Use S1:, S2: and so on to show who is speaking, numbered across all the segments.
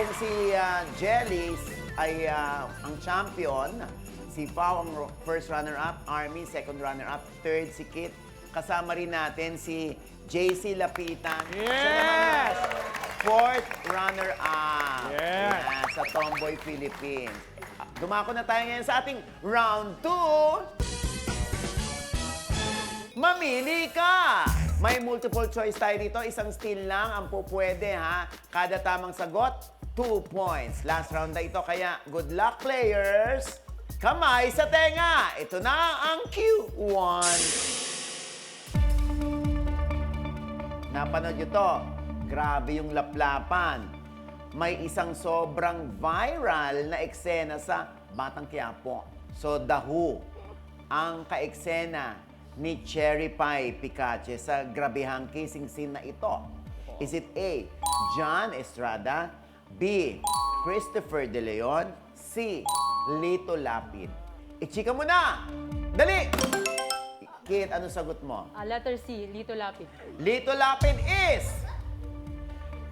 S1: natin si Jelly ay ang champion. Si Pao ang first runner-up, Army second runner-up, third si Kit. Kasama rin natin si JC Lapitan. Siya naman ang fourth runner-up.
S2: Yes.
S1: Yan, sa Tomboy Philippines. Dumako na tayo ngayon sa ating round 2. Mamili ka! May multiple choice tayo dito. Isang steal lang ang pupwede, ha? Kada tamang sagot, 2 points. Last round na ito, kaya good luck, players! Kamay sa tenga! Ito na ang Q1. Napanood nyo to. Grabe yung laplapan. May isang sobrang viral na eksena sa Batang Quiapo. So, The Who ang kaeksena ni Cherry Pie Picache sa grabehang kissing scene na ito. Is it A, John Estrada, B, Christopher De Leon, C, Lito Lapid? Ichika mo na! Dali! Kit, ano sagot mo?
S3: Letter C, Lito Lapid.
S1: Lito Lapid is...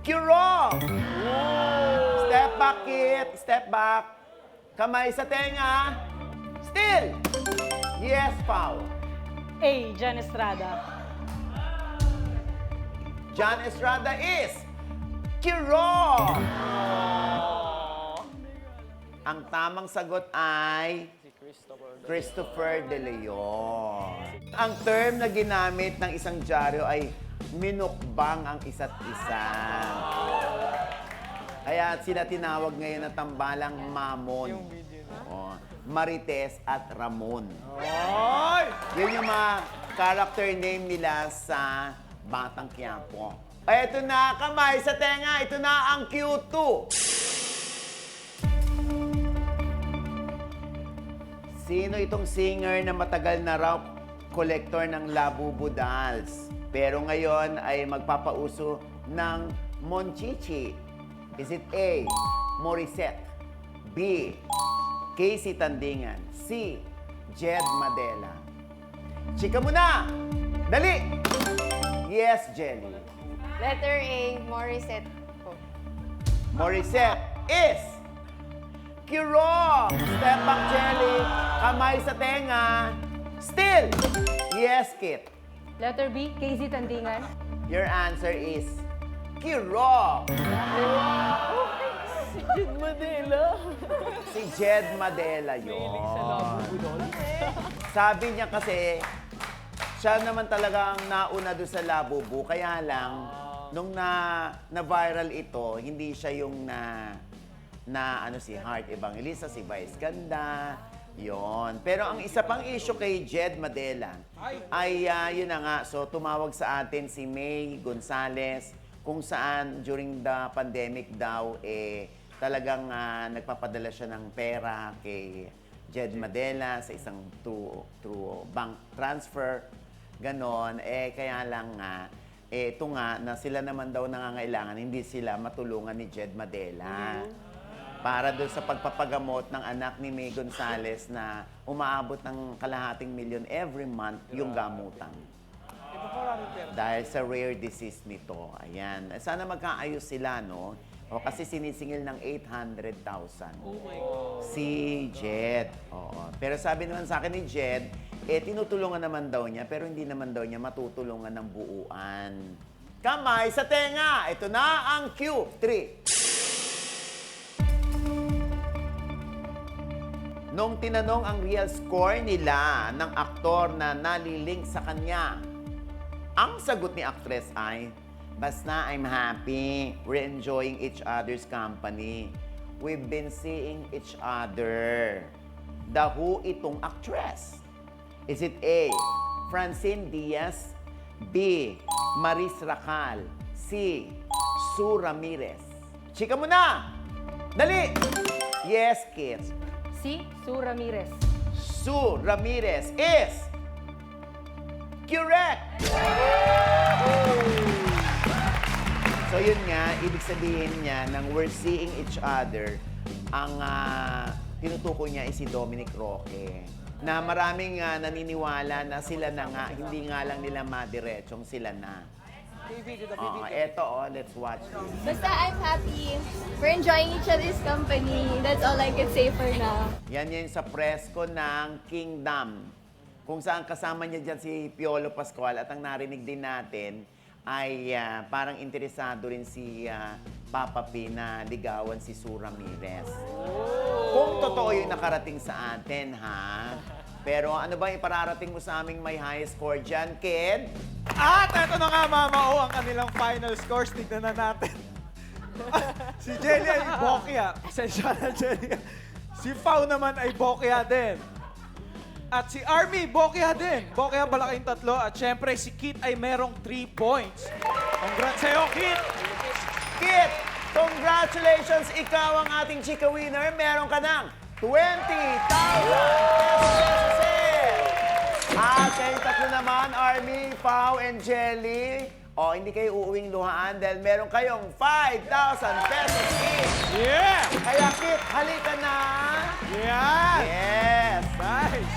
S1: Wrong! Step back, Kit. Step back. Kamay sa tenga. Still! Yes, Pao.
S3: A, Jan Estrada.
S1: John Estrada is... Wrong! Ang tamang sagot ay... Christopher De Leon. Ang term na ginamit ng isang dyaryo ay minukbang ang isa't isa. Kaya sila tinawag ngayon na tambalang Mamon. Oo. Marites at Ramon. Yun yung mga character name nila sa Batang Quiapo. Eto na, kamay sa tenga. Ito na ang Q2. Sino itong singer na matagal na raw kolektor ng Labubu dolls? Pero ngayon ay magpapauso ng Monchichi. Is it A, Morissette, B, Casey Tandingan, C, Jed Madela? Chika mo na! Dali! Yes, Jelly.
S4: Letter A, Morissette po.
S1: Morissette is... Wrong! Step back, Jelly. Kamay sa tenga. Still! Yes, Kit.
S3: Letter B, Casey Tandingan.
S1: Your answer is... Wrong!
S2: Si Jed Madela.
S1: Si Jed Madela yun. Sabi niya kasi, siya naman talagang nauna doon sa Labubu. Kaya lang, nung na-viral ito, hindi siya yung si Heart Evangelista, si Vice Ganda, yon. Pero ang isa pang issue kay Jed Madela ay yun na nga, so tumawag sa atin si May Gonzales kung saan during the pandemic daw talagang nagpapadala siya ng pera kay Jed Madela sa isang through bank transfer, ganon. Kaya lang ito nga na sila naman daw nangangailangan, hindi sila matulungan ni Jed Madela. Para doon sa pagpapagamot ng anak ni May Gonzales na umaabot ng kalahating milyon every month yung gamutan. Dahil sa rare disease nito. Ayan. Sana magkaayos sila, no? O, kasi sinisingil ng 800,000. Oh my God. Si Jed. Oo. Pero sabi naman sa akin ni Jed, tinutulungan naman daw niya, pero hindi naman daw niya matutulungan ng buuan. Kamay sa tenga! Ito na ang Q3. Nung tinanong ang real score nila ng aktor na nalilink sa kanya, ang sagot ni actress ay, basta I'm happy, we're enjoying each other's company. We've been seeing each other. The Who itong actress? Is it A, Francine Diaz, B, Maris Racal, C, Sue Ramirez? Chika mo na! Dali! Yes, kids.
S3: C, Sue Ramirez.
S1: Sue Ramirez is correct! So yun nga, ibig sabihin niya nang we're seeing each other, ang tinutukoy niya ay si Dominic Roque. Na maraming naniniwala na sila na nga, hindi nga lang nila madiretsong sila na. Eto, let's watch this.
S2: Basta I'm happy. We're enjoying each other's company. That's all I can say for now.
S1: Yan yung sa presko ng Kingdom. Kung saan kasama niya dyan si Piolo Pascual at ang narinig din natin ay parang interesado rin si Papa P na ligawan si Sue Ramirez. Kung totoo yung nakarating sa atin, ha? Pero ano ba yung pararating mo sa aming may highest score dyan, kid?
S5: At eto na nga, Mama O, ang kanilang final scores. Tignan na natin. Si Jelly ay bokya. Pasensya na, Jelly. Si Pao naman ay bokya din. At si Army, bokya din. Bokya pala kayong tatlo. At syempre, si Kit ay merong 3 points. Congrats sa'yo, Kit!
S1: Kit, congratulations! Ikaw ang ating chika winner. Meron ka ng 20,000 pesos! At kayo tatlo naman, Army, Pao, and Jelly. O, hindi kayo uuwing luhaan dahil meron kayong 5,000 pesos each.
S5: Yeah!
S1: Kaya Kit, halika na!
S5: Yeah!
S1: Yes!
S5: Nice!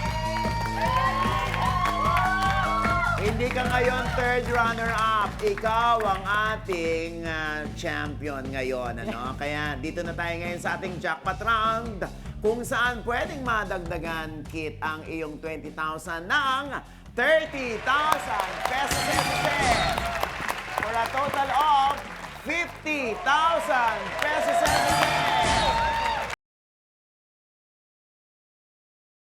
S1: Hindi ka ngayon third runner-up. Ikaw ang ating champion ngayon. Ano? Kaya dito na tayo ngayon sa ating jackpot round kung saan pwedeng madagdagan, Kit, ang iyong 20,000 ng 30,000 pesos. For a total of 50,000 pesos.